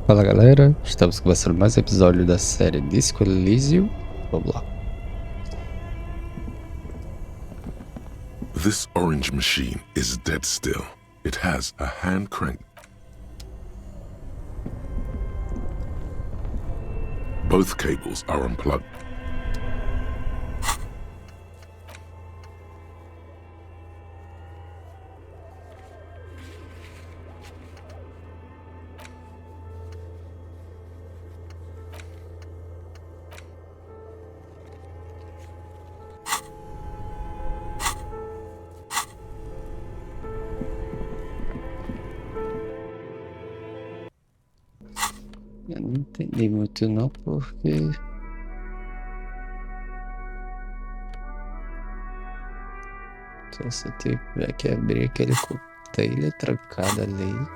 Fala galera, estamos começando mais um episódio da série Disco Elysium. Vamos lá. This orange machine is dead still. It has a hand crank. Both cables are unplugged. Eu não entendi muito não, porque... Só você tiver que abrir aquele container trancado ali.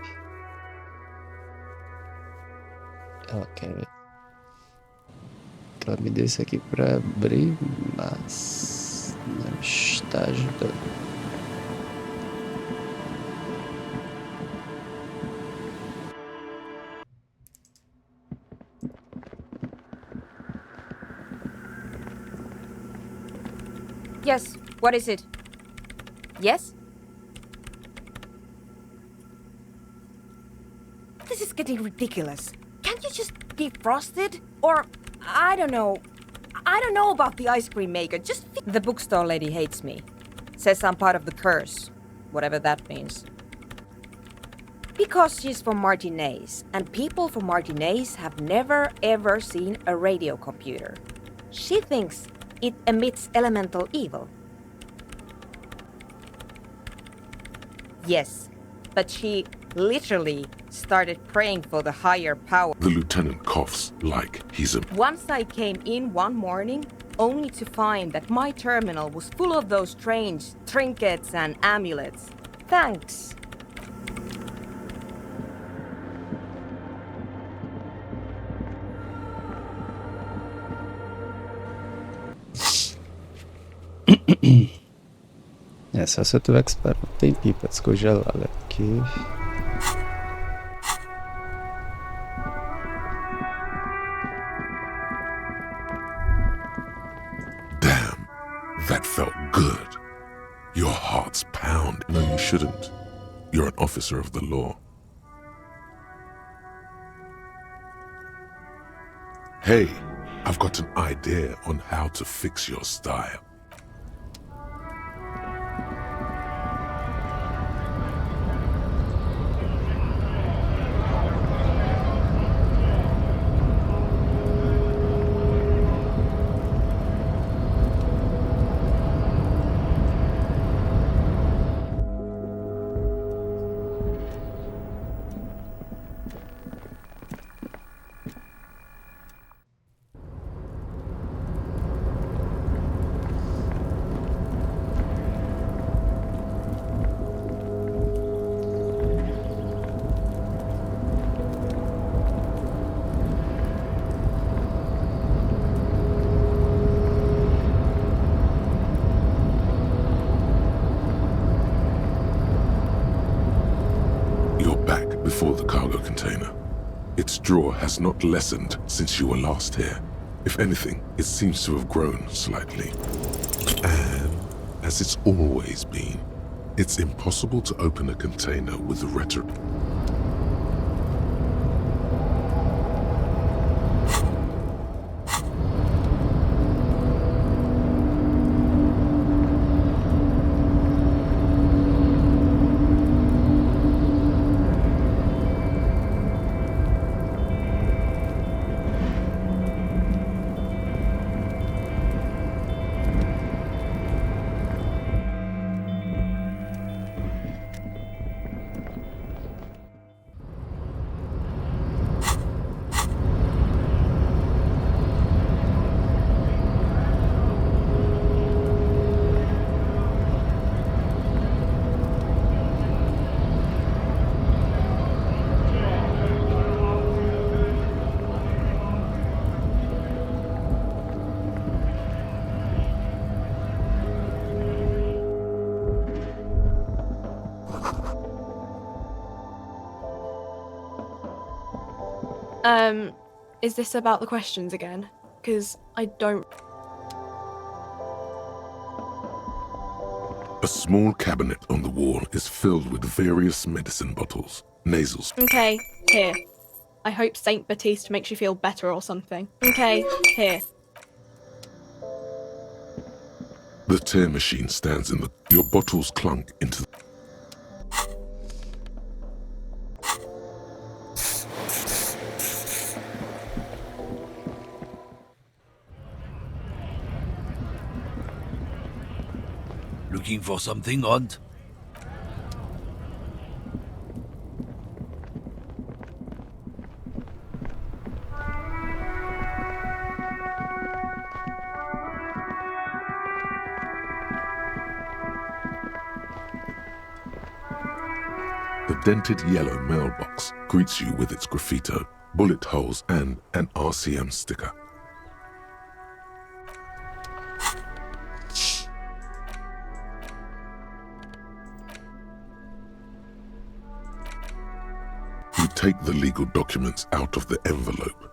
Ok. Ela me deu isso aqui pra abrir, mas... não está ajudando. Yes, what is it? Yes? This is getting ridiculous. Can't you just defrost it? Or, I don't know. I don't know about the ice cream maker. Just the bookstore lady hates me. Says I'm part of the curse. Whatever that means. Because she's from Martinez, and people from Martinez have never ever seen a radio computer. She thinks it emits elemental evil. Yes, but she literally started praying for the higher power. The lieutenant coughs like he's a... Once I came in one morning, only to find that my terminal was full of those strange trinkets and amulets. Thanks. É só se eu tiver que esperar um tempinho pra descongelar, né? Porque... Damn, that felt good. Your heart's pound. No, you shouldn't. You're an officer of the law. Hey, I've got an idea on how to fix your style. Before the cargo container. Its drawer has not lessened since you were last here. If anything, it seems to have grown slightly. And, as it's always been, it's impossible to open a container with the rhetoric. Is this about the questions again? Because I don't... A small cabinet on the wall is filled with various medicine bottles, nasals. Okay, here. I hope Saint Baptiste makes you feel better or something. Okay, here. The tear machine stands in the... Your bottles clunk into the... Looking for something odd? The dented yellow mailbox greets you with its graffito, bullet holes, and an RCM sticker. You take the legal documents out of the envelope.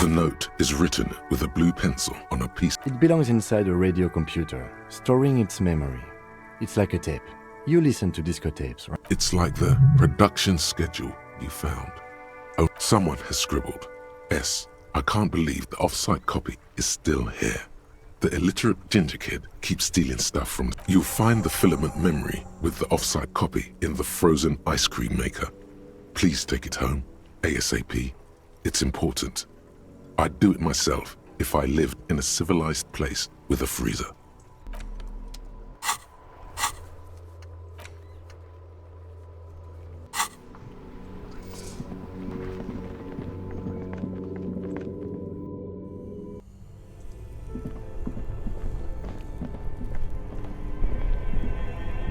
The note is written with a blue pencil on a piece. It belongs inside a radio computer, storing its memory. It's like a tape. You listen to disco tapes, right? It's like the production schedule you found. Oh, someone has scribbled. S. I can't believe the off-site copy is still here. The illiterate ginger kid keeps stealing stuff from... You'll find the filament memory with the off-site copy in the frozen ice cream maker. Please take it home, ASAP. It's important. I'd do it myself if I lived in a civilized place with a freezer.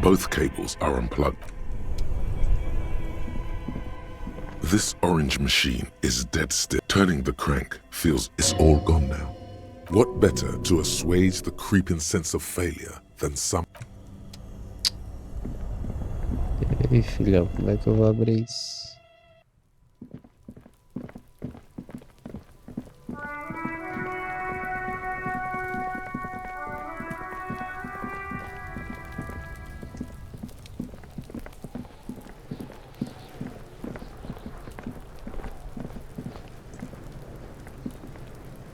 Both cables are unplugged. This orange machine is dead still. Turning the crank feels it's all gone now. What better to assuage the creeping sense of failure than some... Ei, filhão, como é que eu vou abrir isso?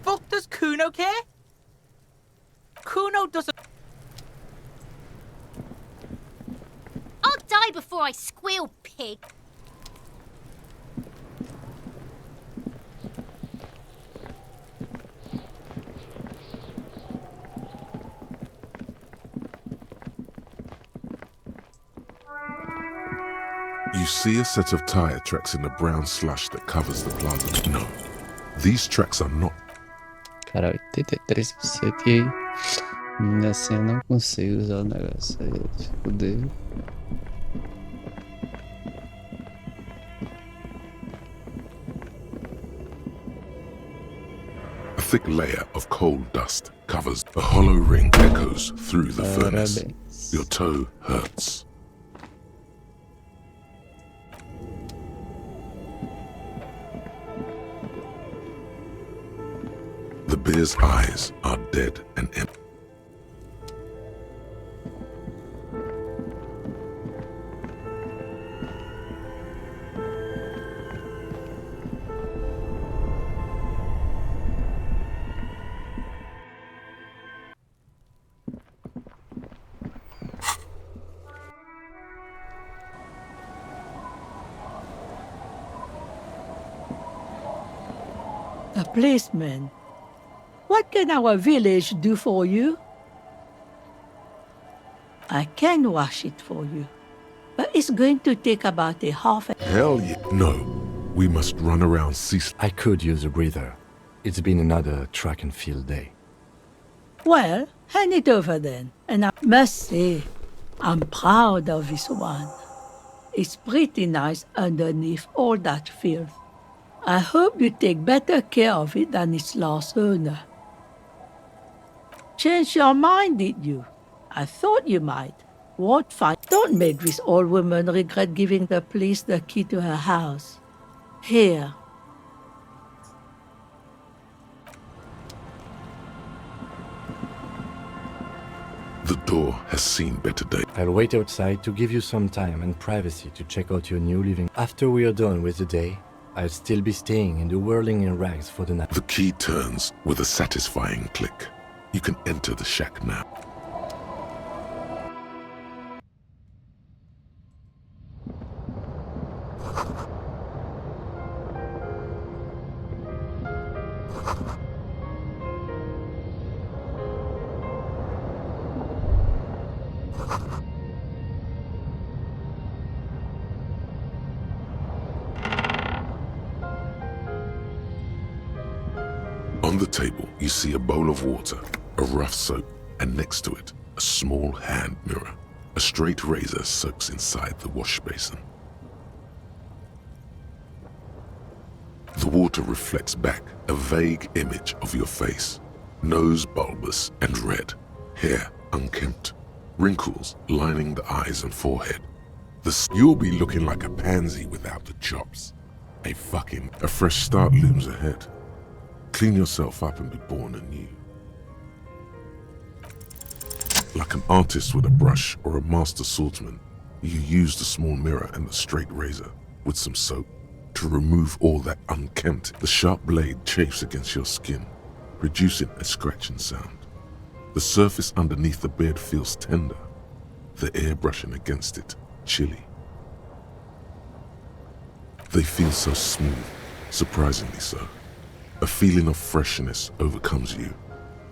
Fuck does Kuno care? Kuno doesn't... I'll die before I squeal, pig. You see a set of tire tracks in the brown slush that covers the plaza. No, these tracks are not. Cara, 83% e aí. Assim eu não consigo usar o negócio aí. Fudeu. A thick layer of coal dust covers. A hollow ring echoes through the furnace. Parabéns. Your toe hurts. The bear's eyes are dead and empty. A policeman. What can our village do for you? I can wash it for you, but it's going to take about a half. Hell yeah. No, we must run around cease. I could use a breather. It's been another track and field day. Well, hand it over then. And I must say, I'm proud of this one. It's pretty nice underneath all that filth. I hope you take better care of it than its last owner. Changed your mind, did you? I thought you might. won't find. Don't make this old woman regret giving the police the key to her house. Here. The door has seen better days. I'll wait outside to give you some time and privacy to check out your new living. After we are done with the day, I'll still be staying in the whirling in rags for the night. The key turns with a satisfying click. You can enter the shack now. On the table, you see a bowl of water, a rough soap, and next to it, a small hand mirror. A straight razor soaks inside the wash basin. The water reflects back a vague image of your face. Nose bulbous and red, hair unkempt, wrinkles lining the eyes and forehead. You'll be looking like a pansy without the chops. A fresh start looms ahead. Clean yourself up and be born anew. Like an artist with a brush or a master swordsman, you use the small mirror and the straight razor with some soap to remove all that unkempt. The sharp blade chafes against your skin, producing a scratching sound. The surface underneath the beard feels tender, the air brushing against it chilly. They feel so smooth, surprisingly so. A feeling of freshness overcomes you,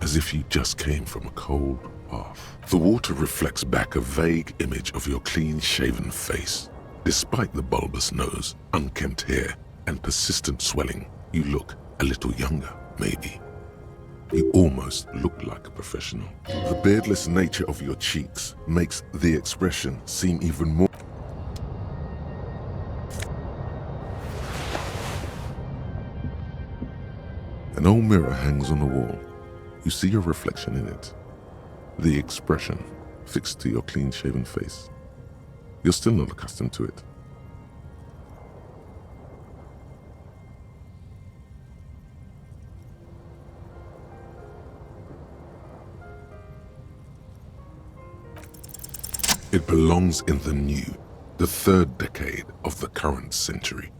as if you just came from a cold bath. The water reflects back a vague image of your clean-shaven face. Despite the bulbous nose, unkempt hair, and persistent swelling, you look a little younger, maybe. You almost look like a professional. The beardless nature of your cheeks makes the expression seem even more. An old mirror hangs on the wall. You see your reflection in it. The expression fixed to your clean-shaven face. You're still not accustomed to it. It belongs in the new, the third decade of the current century.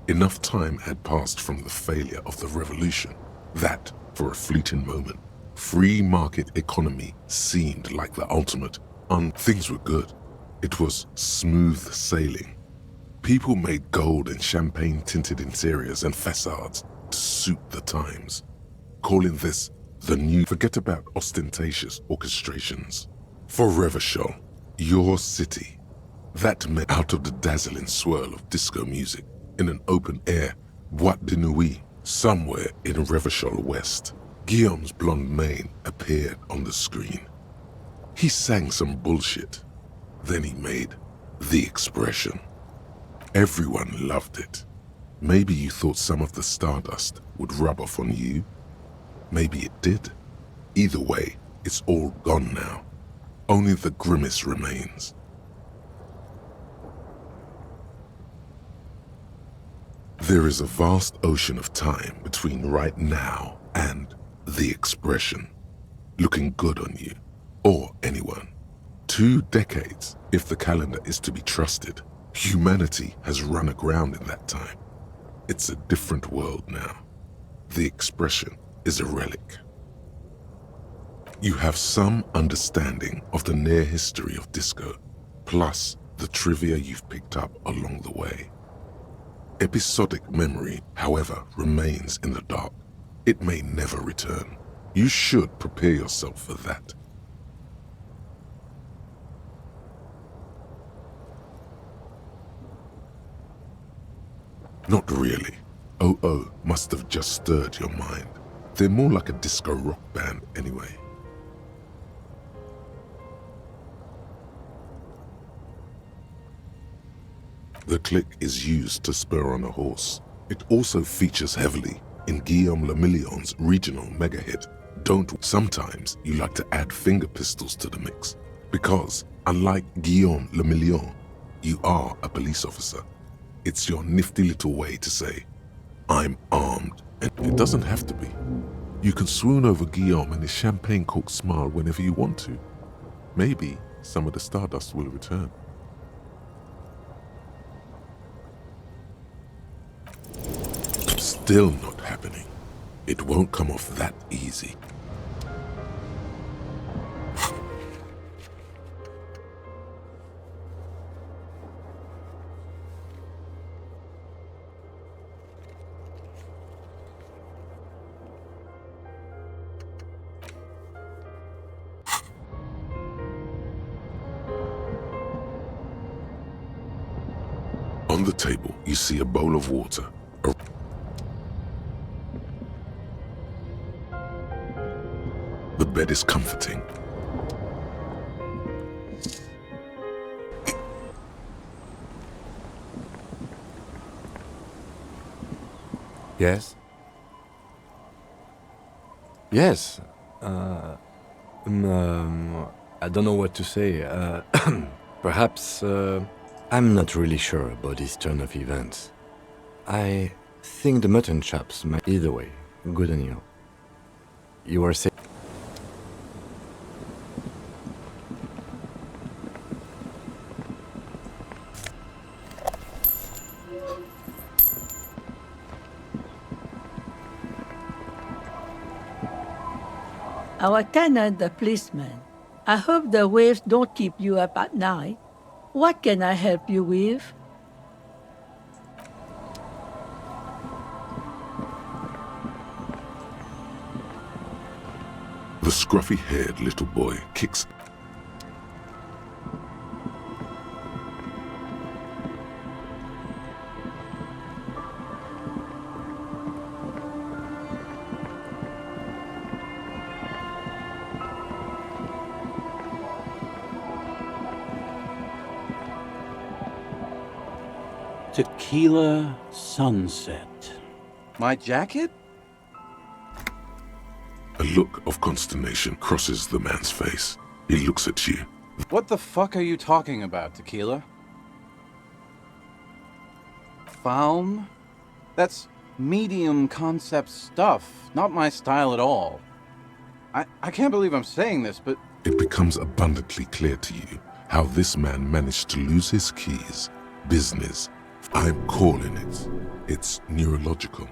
Enough time had passed from the failure of the revolution that, for a fleeting moment, free market economy seemed like the ultimate. Things were good. It was smooth sailing. People made gold and champagne-tinted interiors and facades to suit the times, calling this the new. Forget about ostentatious orchestrations. For Revachol, your city, that meant out of the dazzling swirl of disco music, in an open-air boîte de nuit somewhere in Revachol West, Guillaume's blonde mane appeared on the screen. He sang some bullshit. Then he made the expression. Everyone loved it. Maybe you thought some of the stardust would rub off on you. Maybe it did. Either way, it's all gone now. Only the grimace remains. There is a vast ocean of time between right now and the expression. Looking good on you, or anyone. 2 decades, if the calendar is to be trusted. Humanity has run aground in that time. It's a different world now. The expression is a relic. You have some understanding of the near history of disco, plus the trivia you've picked up along the way. Episodic memory, however, remains in the dark. It may never return. You should prepare yourself for that. Not really. OO must have just stirred your mind. They're more like a disco rock band anyway. The click is used to spur on a horse. It also features heavily in Guillaume Lemillion's regional mega hit, Don't. Sometimes you like to add finger pistols to the mix. Because, unlike Guillaume Le Million, you are a police officer. It's your nifty little way to say, I'm armed. And it doesn't have to be. You can swoon over Guillaume and his champagne-corked smile whenever you want to. Maybe some of the stardust will return. Still not happening. It won't come off that easy. On the table, you see a bowl of water. The bed is comforting. Yes? Yes. I don't know what to say. Perhaps, I'm not really sure about this turn of events. I think the mutton chops might... Either way, good on you. You are saying... Our tenant, the policeman. I hope the waves don't keep you up at night. What can I help you with? The scruffy-haired little boy kicks. Tequila sunset. My jacket? A look of consternation crosses the man's face. He looks at you. What the fuck are you talking about, Tequila? Faum? That's medium concept stuff, not my style at all. I can't believe I'm saying this, but... It becomes abundantly clear to you how this man managed to lose his keys. Business. I'm calling it. It's neurological.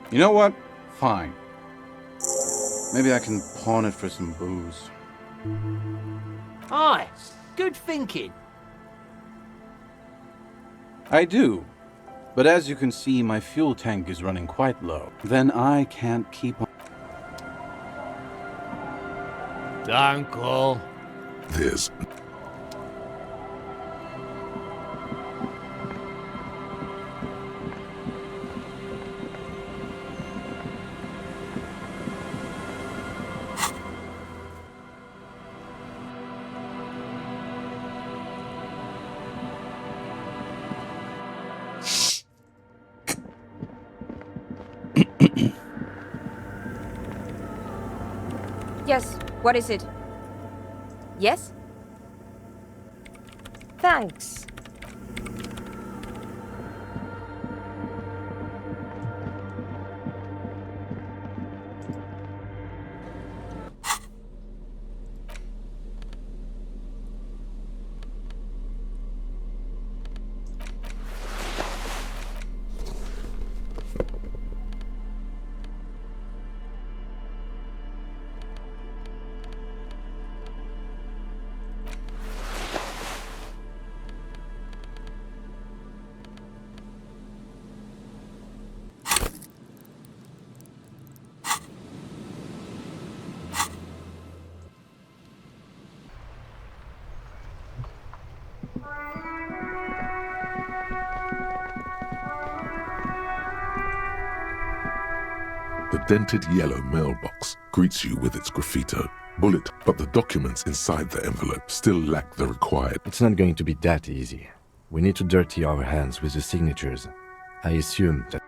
You know what? Fine. Maybe I can pawn it for some booze. Aye, good thinking. I do. But as you can see, my fuel tank is running quite low. Then I can't keep on... Uncle. There's... Yes, what is it? Yes? Thanks. The dented yellow mailbox greets you with its graffito. Bullet, but the documents inside the envelope still lack the required... It's not going to be that easy. We need to dirty our hands with the signatures. I assume that...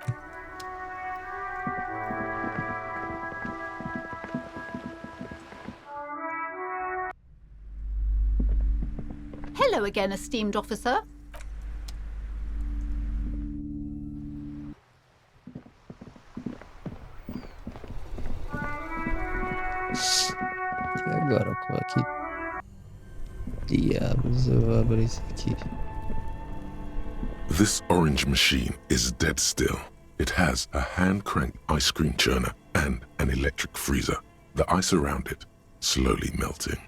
Hello again, esteemed officer. E agora, como é que diabos eu vou abrir isso aqui? This orange machine is dead still. It has a hand-cranked ice cream churner and an electric freezer. The ice around it slowly melting.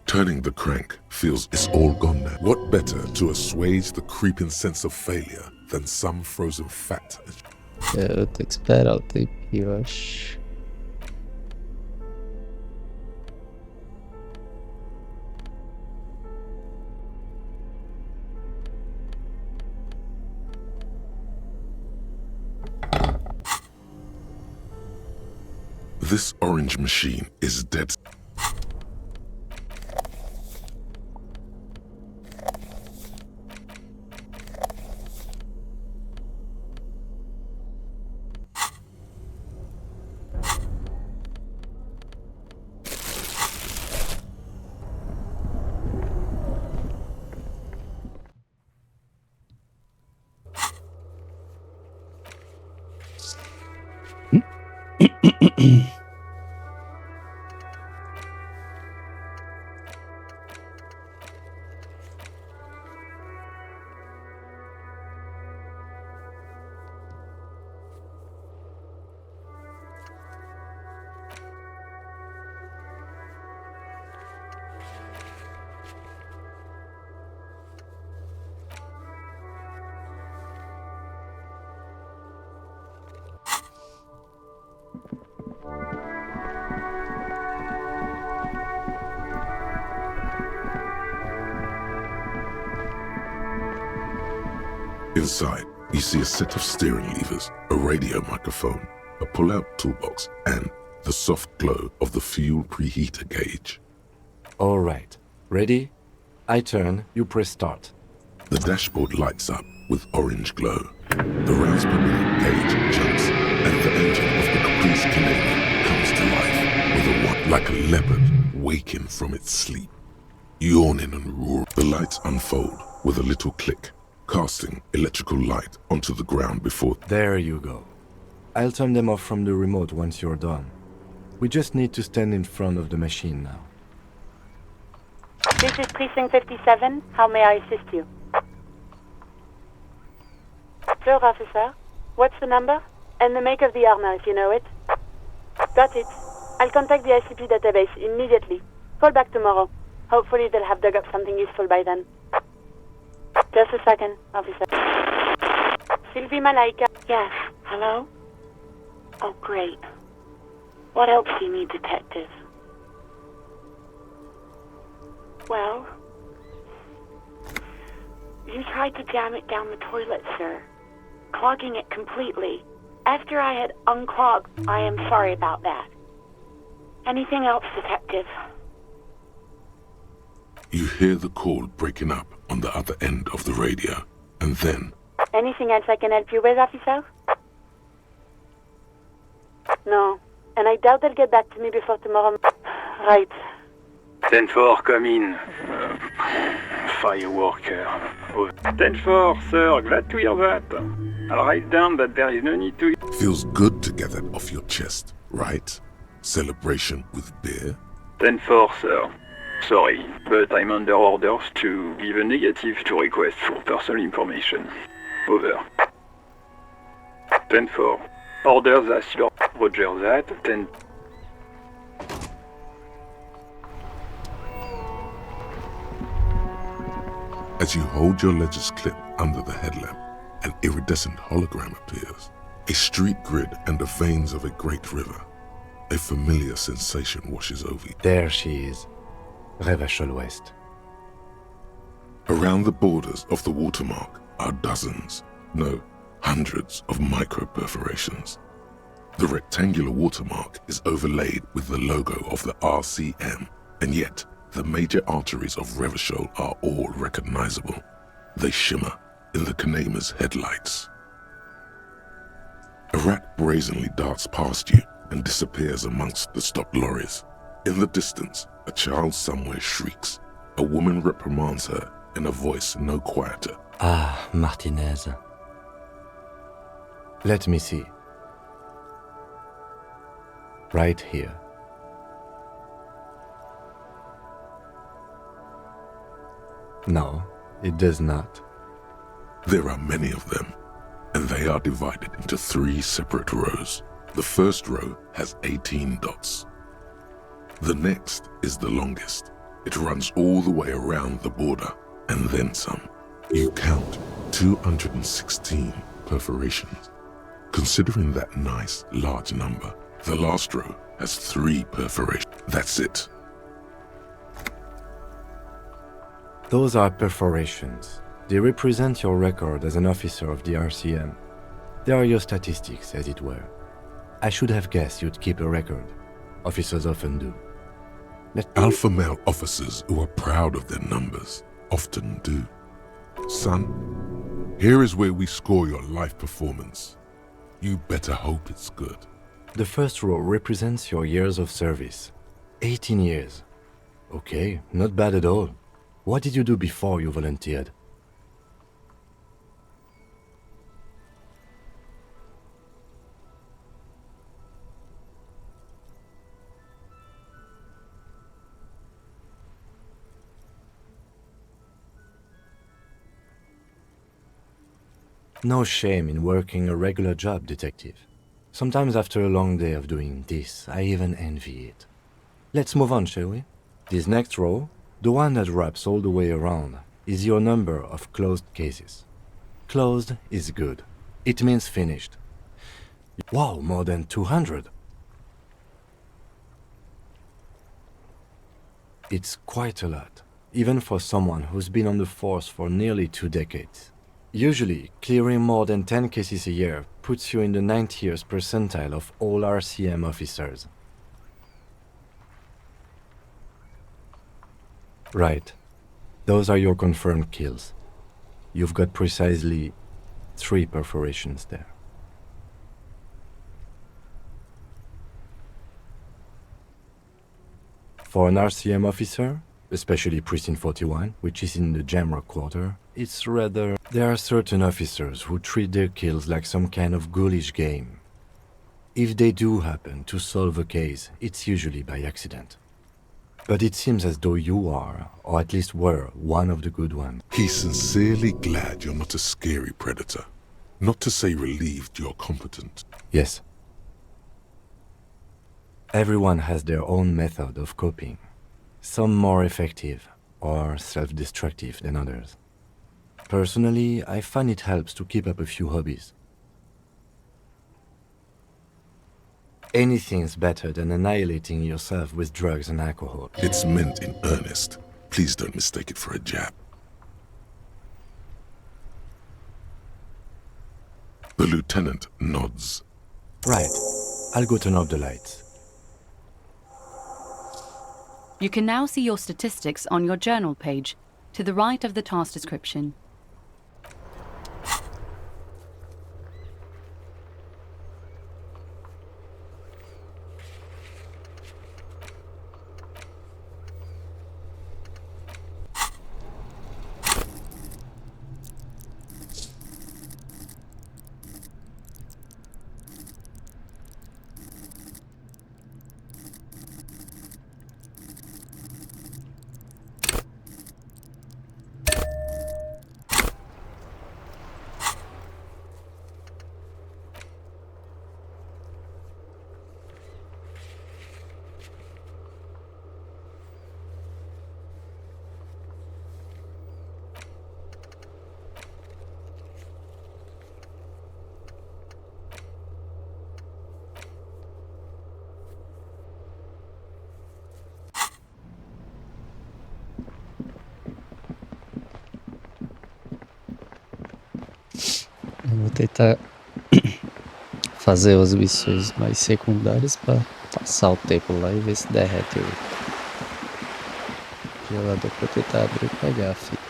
Turning the crank feels it's all gone now. What better to assuage the creeping sense of failure than some frozen fat? Eu tenho que esperar o tempinho, eu acho. This orange machine is dead. Inside, you see a set of steering levers, a radio microphone, a pull-out toolbox, and the soft glow of the fuel preheater gauge. All right. Ready? I turn, you press start. The dashboard lights up with orange glow. The rounds per minute gauge jumps, and the engine of the Caprice Canadian comes to life with a what like a leopard waking from its sleep. Yawning and roaring, the lights unfold with a little click, casting electrical light onto the ground before. There you go. I'll turn them off from the remote once you're done. We just need to stand in front of the machine now. This is Precinct 57. How may I assist you? Sir, officer. What's the number? And the make of the armor, if you know it. Got it. I'll contact the ICP database immediately. Call back tomorrow. Hopefully they'll have dug up something useful by then. Just a second, officer. Sylvie Malaika. Yes, hello? Oh, great. What else do you need, detective? Well, you tried to jam it down the toilet, sir, clogging it completely. After I had unclogged, I am sorry about that. Anything else, detective? You hear the call breaking up on the other end of the radio, and then... Anything else I can help you with, officer? No, and I doubt they'll get back to me before tomorrow. Right. 10-4, come in. Fireworker. 10-4, sir, glad to hear that. I'll write down that there is no need to... Feels good to get that off your chest, right? Celebration with beer? 10-4, sir. Sorry, but I'm under orders to give a negative to request for personal information. Over. 10-4. Orders as your... Roger that. 10... As you hold your ledger's clip under the headlamp, an iridescent hologram appears. A street grid and the veins of a great river. A familiar sensation washes over you. There she is. Revachol West. Around the borders of the watermark are dozens, no, hundreds of micro-perforations. The rectangular watermark is overlaid with the logo of the RCM, and yet the major arteries of Revachol are all recognizable. They shimmer in the Kanema's headlights. A rat brazenly darts past you and disappears amongst the stopped lorries. In the distance, a child somewhere shrieks. A woman reprimands her in a voice no quieter. Ah, Martinez. Let me see. Right here. No, it does not. There are many of them, and they are divided into 3 separate rows. The first row has 18 dots. The next is the longest. It runs all the way around the border, and then some. You count 216 perforations. Considering that nice, large number, the last row has 3 perforations. That's it. Those are perforations. They represent your record as an officer of the RCM. They are your statistics, as it were. I should have guessed you'd keep a record. Officers often do. Alpha male officers who are proud of their numbers often do. Son, here is where we score your life performance. You better hope it's good. The first row represents your years of service. 18 years. Okay, not bad at all. What did you do before you volunteered? No shame in working a regular job, detective. Sometimes after a long day of doing this, I even envy it. Let's move on, shall we? This next row, the one that wraps all the way around, is your number of closed cases. Closed is good. It means finished. Wow, more than 200. It's quite a lot, even for someone who's been on the force for nearly 2 decades. Usually, clearing more than 10 cases a year puts you in the 90th percentile of all RCM officers. Right. Those are your confirmed kills. You've got precisely 3 perforations there. For an RCM officer, especially Precinct 41, which is in the Jamrock quarter, it's rather... There are certain officers who treat their kills like some kind of ghoulish game. If they do happen to solve a case, it's usually by accident. But it seems as though you are, or at least were, one of the good ones. He's sincerely glad you're not a scary predator. Not to say relieved you're competent. Yes. Everyone has their own method of coping. Some more effective or self-destructive than others. Personally, I find it helps to keep up a few hobbies. Anything's better than annihilating yourself with drugs and alcohol. It's meant in earnest. Please don't mistake it for a jab. The lieutenant nods. Right. I'll go turn off the lights. You can now see your statistics on your journal page, to the right of the task description. Eu vou tentar fazer as missões mais secundárias para passar o tempo lá e ver se derrete o gelador para tentar abrir e pegar a fita.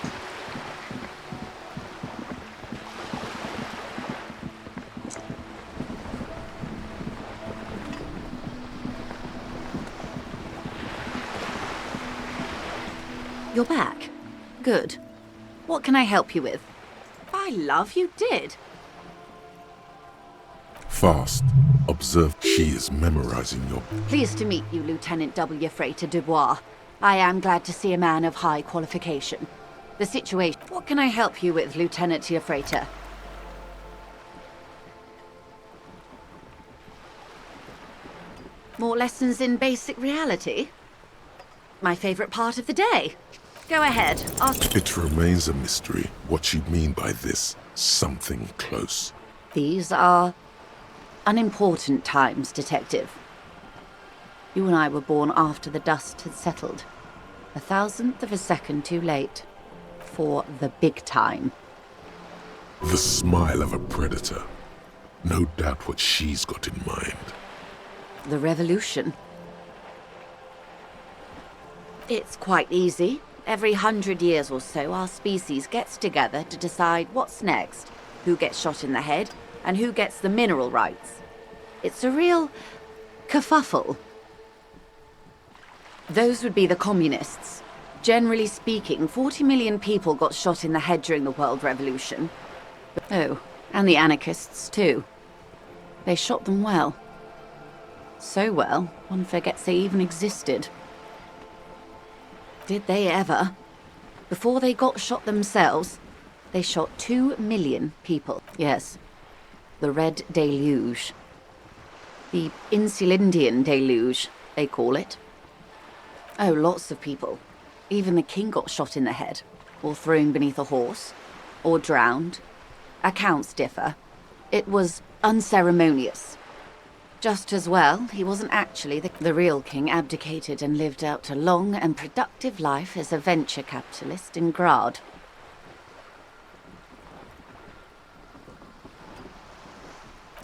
You're back. Good. What can I help you with? By love, you did. Fast. Observe. She is memorizing your... Pleased to meet you, Lieutenant W. Freighter Dubois. I am glad to see a man of high qualification. The situation... What can I help you with, Lieutenant Freighter? More lessons in basic reality? My favorite part of the day. Go ahead, ask... It remains a mystery what you mean by this something close. These are unimportant times, Detective. You and I were born after the dust had settled. 1,000th of a second too late. For the big time. The smile of a predator. No doubt what she's got in mind. The revolution. It's quite easy. Every 100 years or so, our species gets together to decide what's next, who gets shot in the head, and who gets the mineral rights. It's a real kerfuffle. Those would be the communists. Generally speaking, 40 million people got shot in the head during the World Revolution. Oh, and the anarchists too. They shot them well. So well, one forgets they even existed. Did they ever? Before they got shot themselves, they shot 2 million people. Yes, the Red Deluge. The Insulindian Deluge, they call it. Oh, lots of people. Even the king got shot in the head, or thrown beneath a horse, or drowned. Accounts differ. It was unceremonious. Just as well, he wasn't actually the real king. Abdicated and lived out a long and productive life as a venture capitalist in Grad.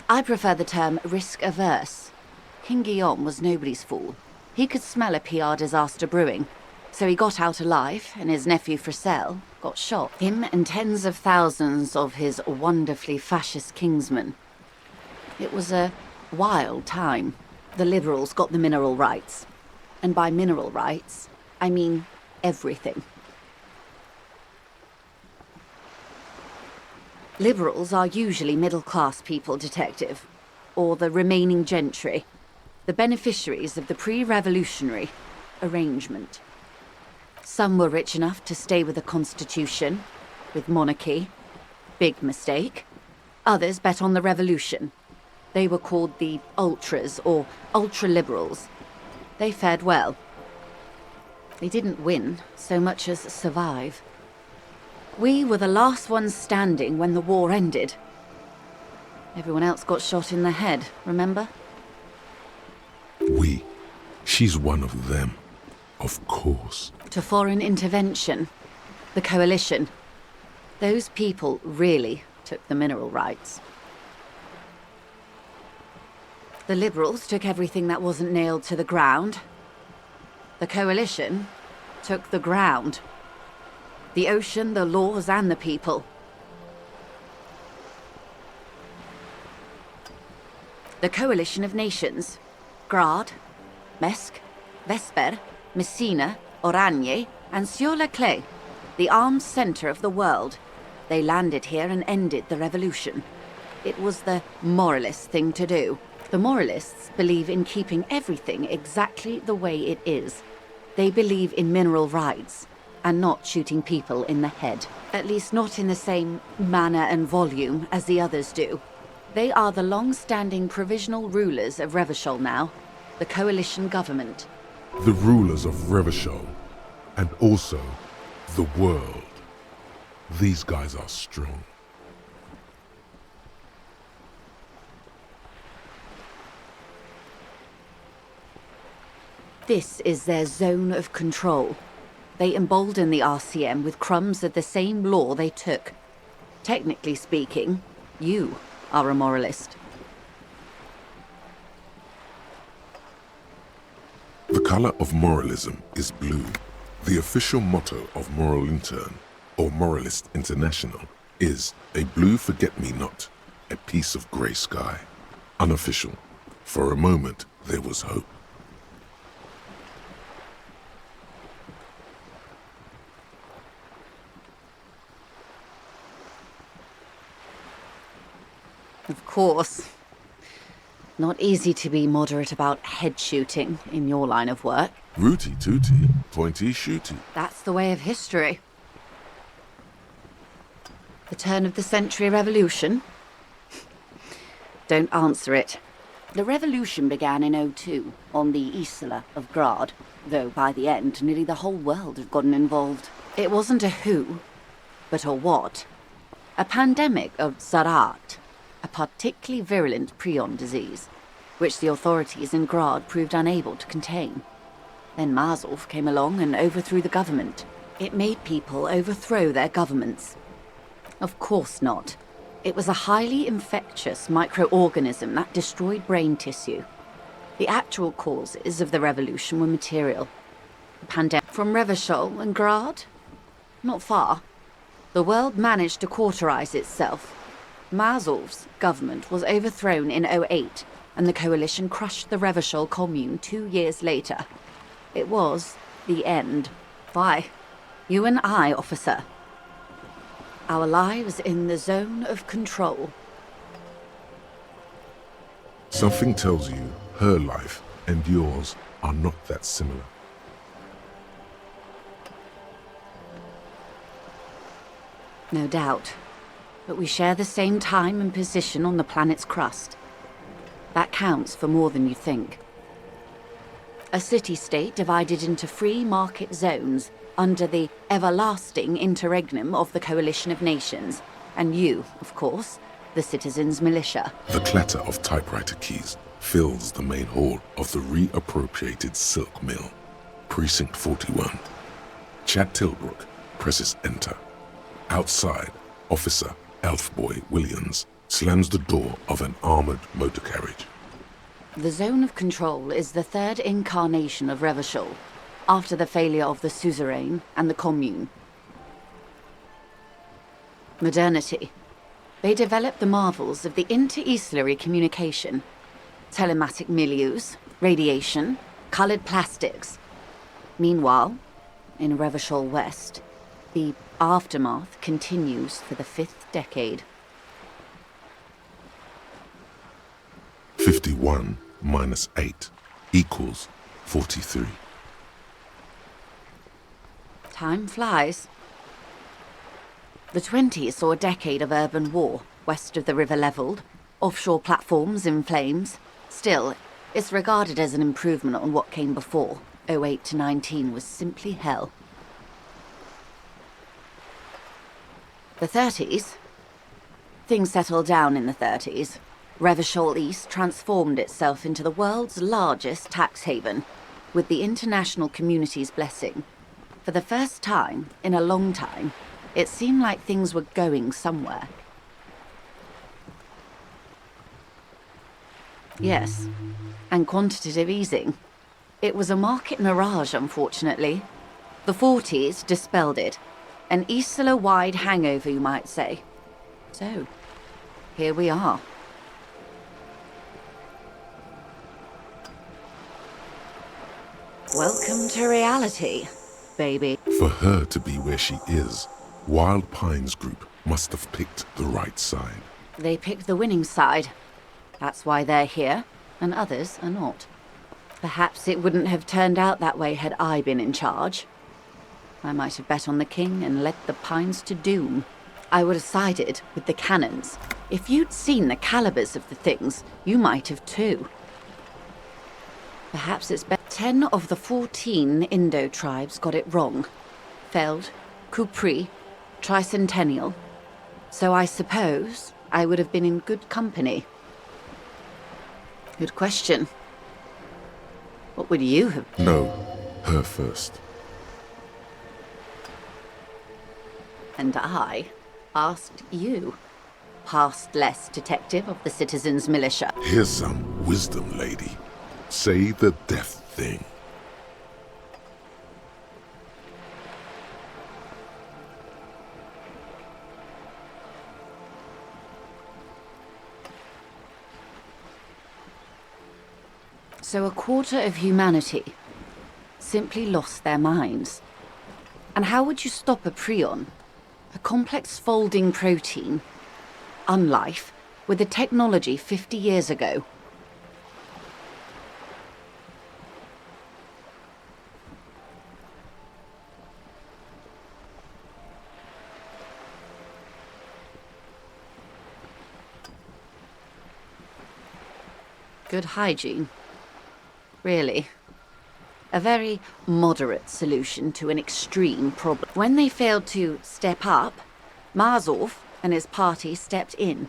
I prefer the term risk-averse. King Guillaume was nobody's fool. He could smell a PR disaster brewing, so he got out alive, and his nephew Fricelle got shot. Him and tens of thousands of his wonderfully fascist kingsmen. It was a wild time. The liberals got the mineral rights. And by mineral rights, I mean everything. Liberals are usually middle-class people, Detective, or the remaining gentry, the beneficiaries of the pre-revolutionary arrangement. Some were rich enough to stay with the Constitution, with monarchy. Big mistake. Others bet on the revolution. They were called the ultras, or ultra-liberals. They fared well. They didn't win so much as survive. We were the last ones standing when the war ended. Everyone else got shot in the head, remember? We. She's one of them. Of course. To foreign intervention. The coalition. Those people really took the mineral rights. The liberals took everything that wasn't nailed to the ground. The coalition took the ground. The ocean, the laws, and the people. The coalition of nations. Grad, Mesk, Vesper, Messina, Oranje, and Sur-le-Clay, the armed center of the world. They landed here and ended the revolution. It was the moralist thing to do. The moralists believe in keeping everything exactly the way it is. They believe in mineral rights, and not shooting people in the head. At least not in the same manner and volume as the others do. They are the long-standing provisional rulers of Revachol now, the coalition government. The rulers of Revachol, and also the world. These guys are strong. This is their zone of control. They embolden the RCM with crumbs of the same law they took. Technically speaking, you are a moralist. The color of moralism is blue. The official motto of Moral Intern, or Moralist International, is a blue forget-me-not, a piece of grey sky. Unofficial. For a moment, there was hope. Of course. Not easy to be moderate about head shooting in your line of work. Rooty tooty, pointy shooty. That's the way of history. The turn of the century revolution? Don't answer it. The revolution began in '02 on the Isla of Grad, though by the end nearly the whole world had gotten involved. It wasn't a who, but a what. A pandemic of Zarat, a particularly virulent prion disease, which the authorities in Grad proved unable to contain. Then Mazov came along and overthrew the government. It made people overthrow their governments. Of course not. It was a highly infectious microorganism that destroyed brain tissue. The actual causes of the revolution were material. The pandemic from Revachol and Grad? Not far. The world managed to cauterize itself. Mazov's government was overthrown in '08, and the coalition crushed the Revachol commune 2 years later. It was the end. Why? You and I, officer. Our lives in the zone of control. Something tells you her life and yours are not that similar. No doubt. But we share the same time and position on the planet's crust. That counts for more than you think. A city-state divided into free market zones under the everlasting interregnum of the Coalition of Nations. And you, of course, the citizens' militia. The clatter of typewriter keys fills the main hall of the reappropriated silk mill. Precinct 41. Chad Tilbrook presses enter. Outside, Officer Elfboy Williams slams the door of an armored motor carriage. The zone of control is the third incarnation of Revachol, after the failure of the suzerain and the commune. Modernity. They developed the marvels of the inter-islary communication, telematic milieus, radiation, colored plastics. Meanwhile, in Revachol West, the aftermath continues for the 5th decade. 51 minus 8 equals 43. Time flies. The 20s saw a decade of urban war, west of the river leveled, offshore platforms in flames. Still, it's regarded as an improvement on what came before. '08 to 19 was simply hell. The 30s? Things settled down in the 30s. Revachol East transformed itself into the world's largest tax haven, with the international community's blessing. For the first time in a long time, it seemed like things were going somewhere. Yes, and quantitative easing. It was a market mirage, unfortunately. The 40s dispelled it. An Isla-wide hangover, you might say. So, here we are. Welcome to reality, baby. For her to be where she is, Wild Pines Group must have picked the right side. They picked the winning side. That's why they're here, and others are not. Perhaps it wouldn't have turned out that way had I been in charge. I might have bet on the king and led the Pines to doom. I would have sided with the cannons. If you'd seen the calibers of the things, you might have too. Perhaps it's better. 10 of the 14 Indo tribes got it wrong. Feld, Kupri, Tricentennial. So I suppose I would have been in good company. Good question. What would you have? No, her first. And I asked you, past-less detective of the Citizens Militia. Here's some wisdom, lady. Say the death thing. So a quarter of humanity simply lost their minds. And how would you stop a prion? A complex folding protein, unlife, with the technology 50 years ago. Good hygiene. Really. A very moderate solution to an extreme problem. When they failed to step up, Marzov and his party stepped in.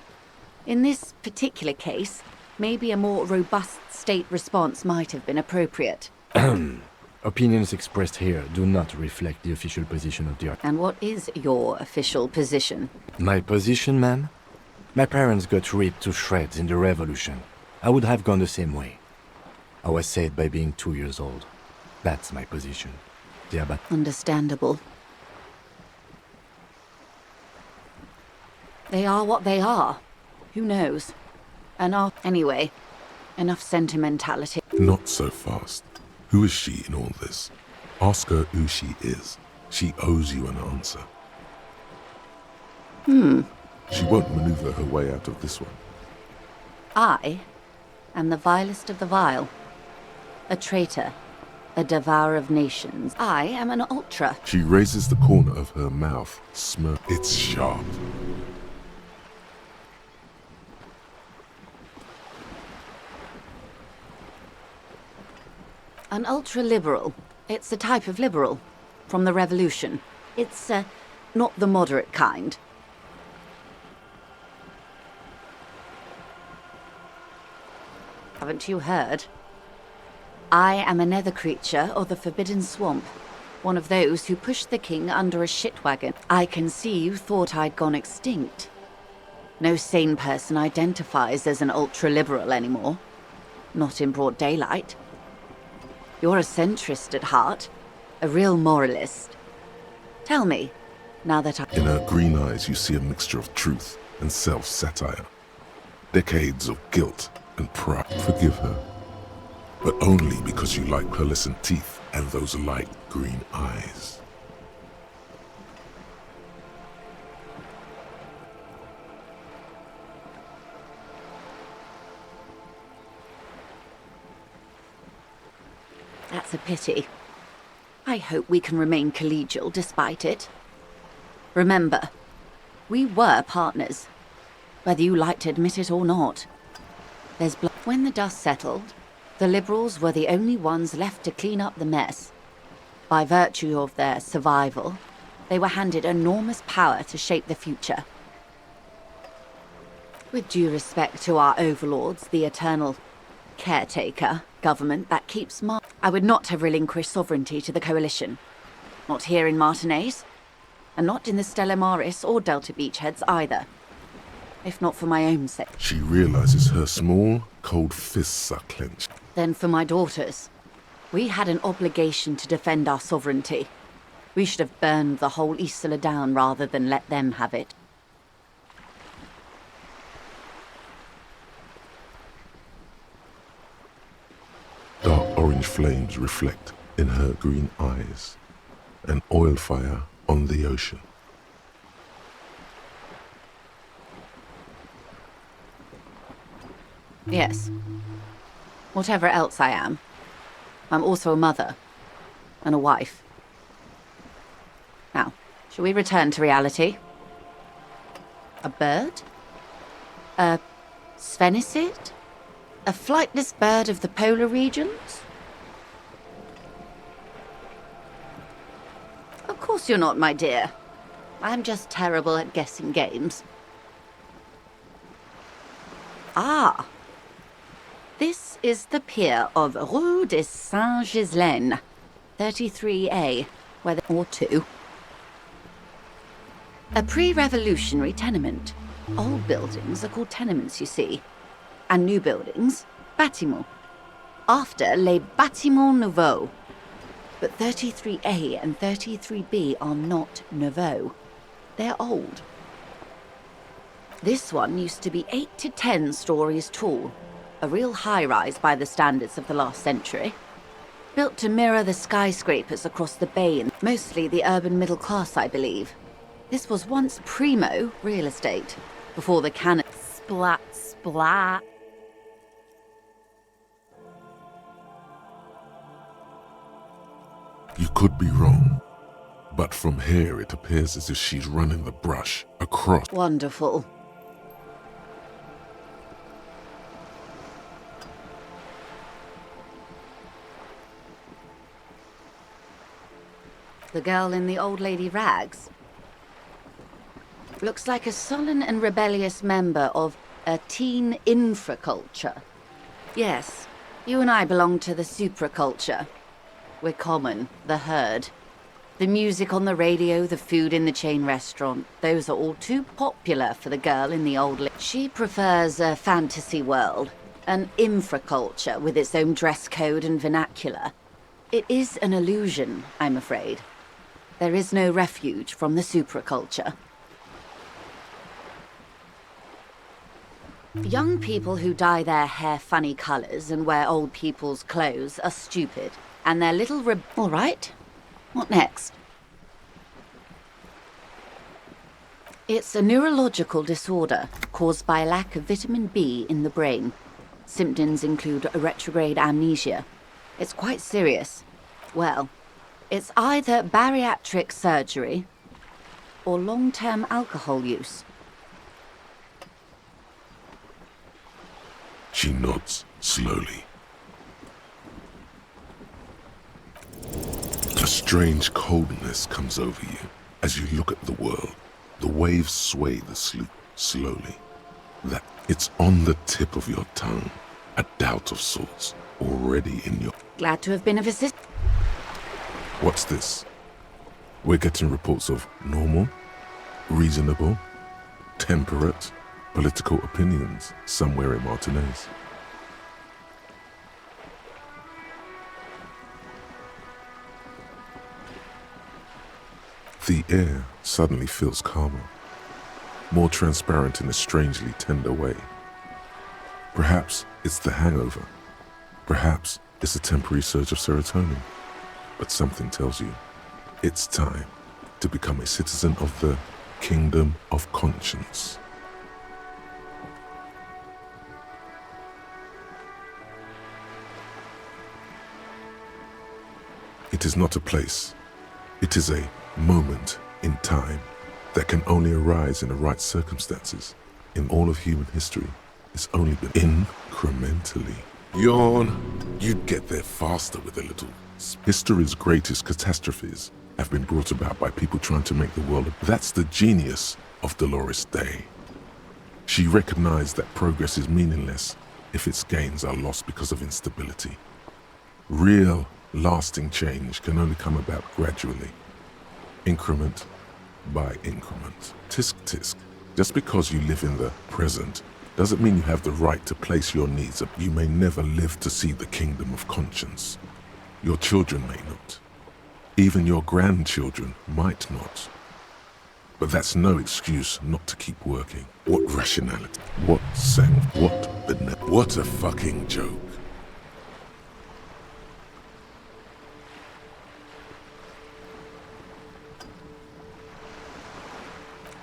In this particular case, maybe a more robust state response might have been appropriate. Opinions expressed here do not reflect the official position of the art. And what is your official position? My position, ma'am? My parents got ripped to shreds in the revolution. I would have gone the same way. I was saved by being 2 years old. That's my position. Understandable. They are what they are. Who knows? Anyway, enough sentimentality. Not so fast. Who is she in all this? Ask her who she is. She owes you an answer. She won't maneuver her way out of this one. I am the vilest of the vile. A traitor. A devourer of nations. I am an ultra. She raises the corner of her mouth, smirk. It's sharp. An ultra-liberal. It's a type of liberal. From the revolution. It's, not the moderate kind. Haven't you heard? I am a nether creature of the Forbidden Swamp. One of those who pushed the king under a shit wagon. I can see you thought I'd gone extinct. No sane person identifies as an ultra-liberal anymore. Not in broad daylight. You're a centrist at heart. A real moralist. Tell me, now that I... In her green eyes you see a mixture of truth and self-satire. Decades of guilt and pride. Forgive her. But only because you like pearlescent teeth and those light green eyes. That's a pity. I hope we can remain collegial despite it. Remember, we were partners, whether you like to admit it or not. There's blood. When the dust settled, the liberals were the only ones left to clean up the mess. By virtue of their survival, they were handed enormous power to shape the future. With due respect to our overlords, the eternal caretaker government that keeps I would not have relinquished sovereignty to the Coalition. Not here in Martinez, and not in the Stella Maris or Delta Beachheads either. If not for my own sake. She realizes her small, cold fists are clenched. Then for my daughters. We had an obligation to defend our sovereignty. We should have burned the whole Isla down rather than let them have it. Dark orange flames reflect in her green eyes. An oil fire on the ocean. Yes. Whatever else I am, I'm also a mother and a wife. Now, shall we return to reality? A bird? A sphenicid? A flightless bird of the polar regions? Of course you're not, my dear. I'm just terrible at guessing games. Ah. This is the pier of Rue de Saint-Ghislaine, 33A, or 2. A pre-revolutionary tenement. Old buildings are called tenements, you see. And new buildings, bâtiments. After les bâtiments nouveaux. But 33A and 33B are not nouveaux. They're old. This one used to be 8 to 10 stories tall. A real high-rise by the standards of the last century. Built to mirror the skyscrapers across the bay and mostly the urban middle class, I believe. This was once primo real estate, before the cannon. Splat, splat. You could be wrong, but from here it appears as if she's running the brush across. Wonderful. The girl in the old lady rags looks like a sullen and rebellious member of a teen infraculture. Yes, you and I belong to the supraculture. We're common, the herd. The music on the radio, the food in the chain restaurant, those are all too popular for the girl in the old lady. She prefers a fantasy world, an infraculture with its own dress code and vernacular. It is an illusion, I'm afraid. There is no refuge from the supraculture. Young people who dye their hair funny colors and wear old people's clothes are stupid, and their little all right, what next? It's a neurological disorder caused by a lack of vitamin B in the brain. Symptoms include a retrograde amnesia. It's quite serious. Well, it's either bariatric surgery or long-term alcohol use. She nods slowly. A strange coldness comes over you as you look at the world. The waves sway the sloop slowly. That it's on the tip of your tongue. A doubt of sorts already in your... Glad to have been of assistance. What's this? We're getting reports of normal, reasonable, temperate, political opinions somewhere in Martinez. The air suddenly feels calmer, more transparent in a strangely tender way. Perhaps it's the hangover. Perhaps it's a temporary surge of serotonin. But something tells you it's time to become a citizen of the kingdom of conscience. It is not a place. It is a moment in time that can only arise in the right circumstances. In all of human history, it's only been incrementally. Yawn. You'd get there faster with a little. History's greatest catastrophes have been brought about by people trying to make the world. That's the genius of Dolores Day. She recognized that progress is meaningless if its gains are lost because of instability. Real, lasting change can only come about gradually, increment by increment. Tisk tisk. Just because you live in the present doesn't mean you have the right to place your needs up. You may never live to see the kingdom of conscience. Your children may not. Even your grandchildren might not. But that's no excuse not to keep working. What rationality? What sense? What a fucking joke.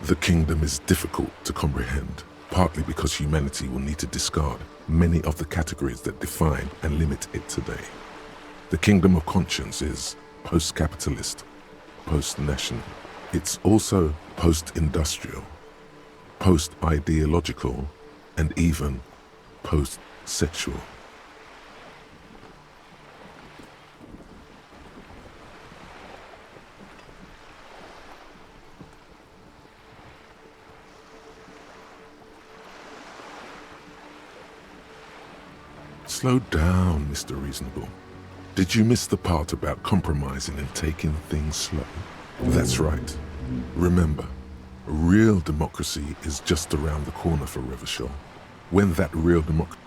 The kingdom is difficult to comprehend, partly because humanity will need to discard many of the categories that define and limit it today. The kingdom of conscience is post-capitalist, post-national. It's also post-industrial, post-ideological, and even post-sexual. Slow down, Mr. Reasonable. Did you miss the part about compromising and taking things slow? That's right. Remember, real democracy is just around the corner for Revachol. When that real democracy...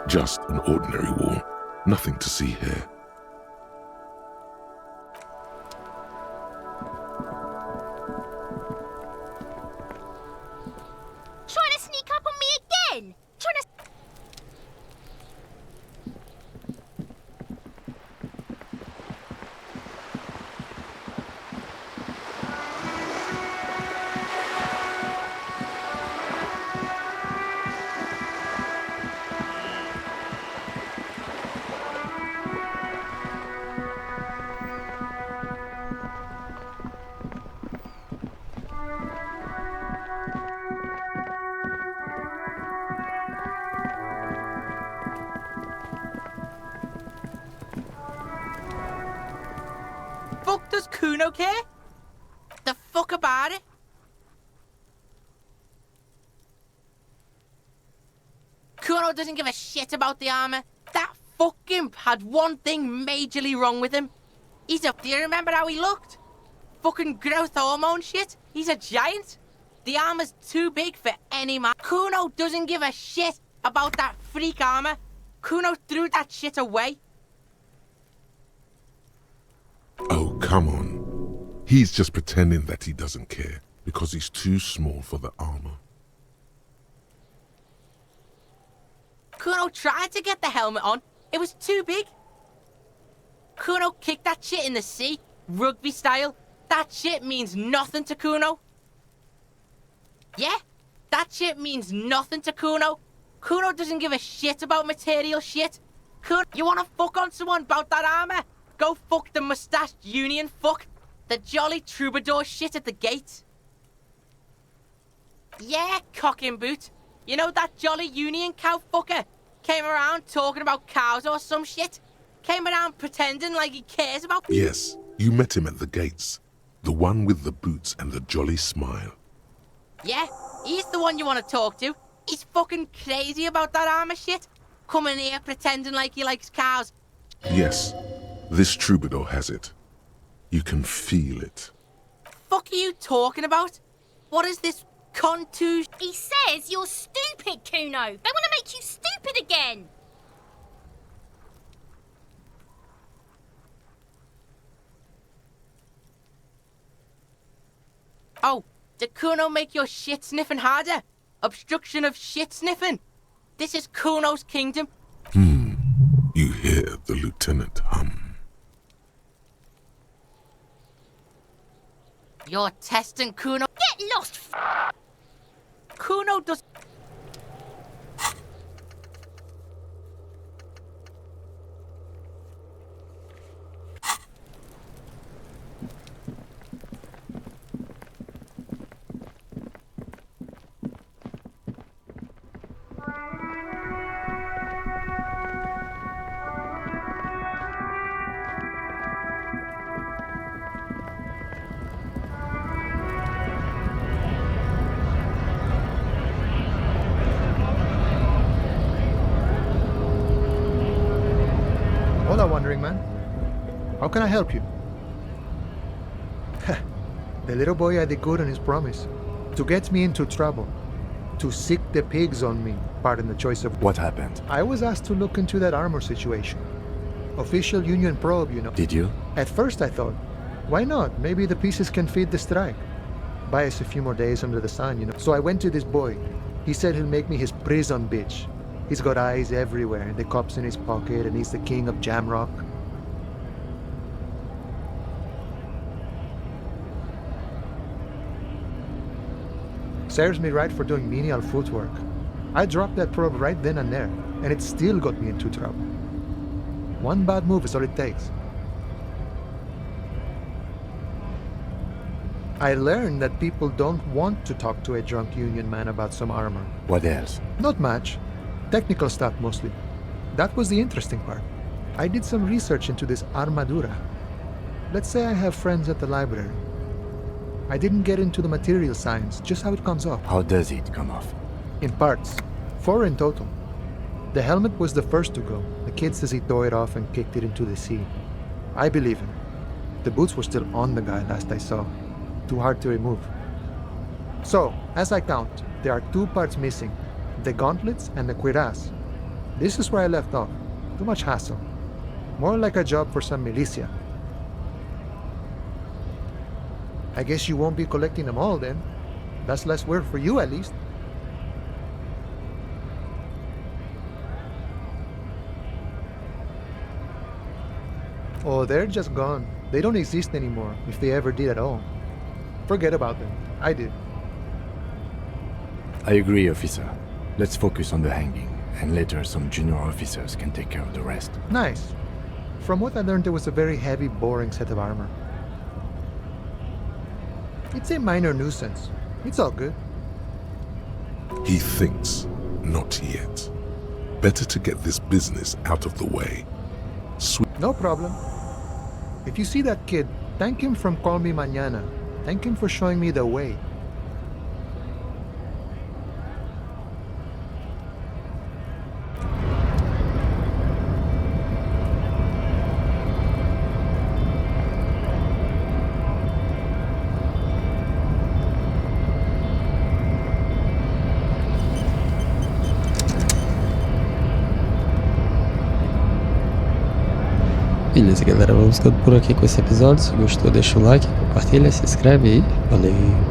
Just an ordinary wall. Nothing to see here. Trying to sneak up on me again? Trying to... Fuck does Kuno care? The fuck about it? Kuno doesn't give a shit about the armor. That fucking had one thing majorly wrong with him. He's up. Do you remember how he looked? Fucking growth hormone shit. He's a giant. The armor's too big for any man. Kuno doesn't give a shit about that freak armor. Kuno threw that shit away. Oh, come on. He's just pretending that he doesn't care because he's too small for the armor. Kuno tried to get the helmet on. It was too big. Kuno kicked that shit in the sea, rugby style. That shit means nothing to Kuno. Yeah, that shit means nothing to Kuno. Kuno doesn't give a shit about material shit. Kuno, you wanna fuck on someone about that armor? Go fuck the mustached union fuck. The jolly troubadour shit at the gate. Yeah, cock and boot. You know that jolly union cow fucker? Came around talking about cows or some shit? Came around pretending like he cares about... Yes, you met him at the gates. The one with the boots and the jolly smile. Yeah, he's the one you want to talk to. He's fucking crazy about that armor shit. Coming here pretending like he likes cows. Yes, this troubadour has it. You can feel it. Fuck are you talking about? What is this contu... He says you're stupid, Kuno. They want to make you stupid again. Oh, did Kuno make your shit sniffing harder? Obstruction of shit sniffing? This is Kuno's kingdom. You hear the lieutenant hum. You're testing Kuno. Get lost. Kuno does... Hola, Wandering Man. How can I help you? The little boy had the good on his promise. To get me into trouble. To sick the pigs on me. Pardon the choice of... What happened? I was asked to look into that armor situation. Official Union probe, you know. Did you? At first I thought, why not? Maybe the pieces can feed the strike. Buy us a few more days under the sun, you know. So I went to this boy. He said he'll make me his prison bitch. He's got eyes everywhere, the cops in his pocket, and he's the king of Jamrock. Serves me right for doing menial footwork. I dropped that probe right then and there, and it still got me into trouble. One bad move is all it takes. I learned that people don't want to talk to a drunk Union man about some armor. What else? Not much. Technical stuff mostly. That was the interesting part. I did some research into this armadura. Let's say I have friends at the library. I didn't get into the material science, just how it comes off. How does it come off? In parts. 4 in total. The helmet was the first to go. The kid says he tore it off and kicked it into the sea. I believe him. The boots were still on the guy last I saw. Too hard to remove. So, as I count, there are 2 parts missing. The gauntlets and the cuirass. This is where I left off. Too much hassle. More like a job for some militia. I guess you won't be collecting them all then. That's less work for you at least. Oh, they're just gone. They don't exist anymore, if they ever did at all. Forget about them. I did. I agree, officer. Let's focus on the hanging, and later some junior officers can take care of the rest. Nice. From what I learned, there was a very heavy, boring set of armor. It's a minor nuisance. It's all good. He thinks, not yet. Better to get this business out of the way. No problem. If you see that kid, thank him from Call Me Mañana. Thank him for showing me the way. Beleza, galera, vamos ficando por aqui com esse episódio. Se gostou, deixa o like, compartilha, se inscreve aí. Valeu!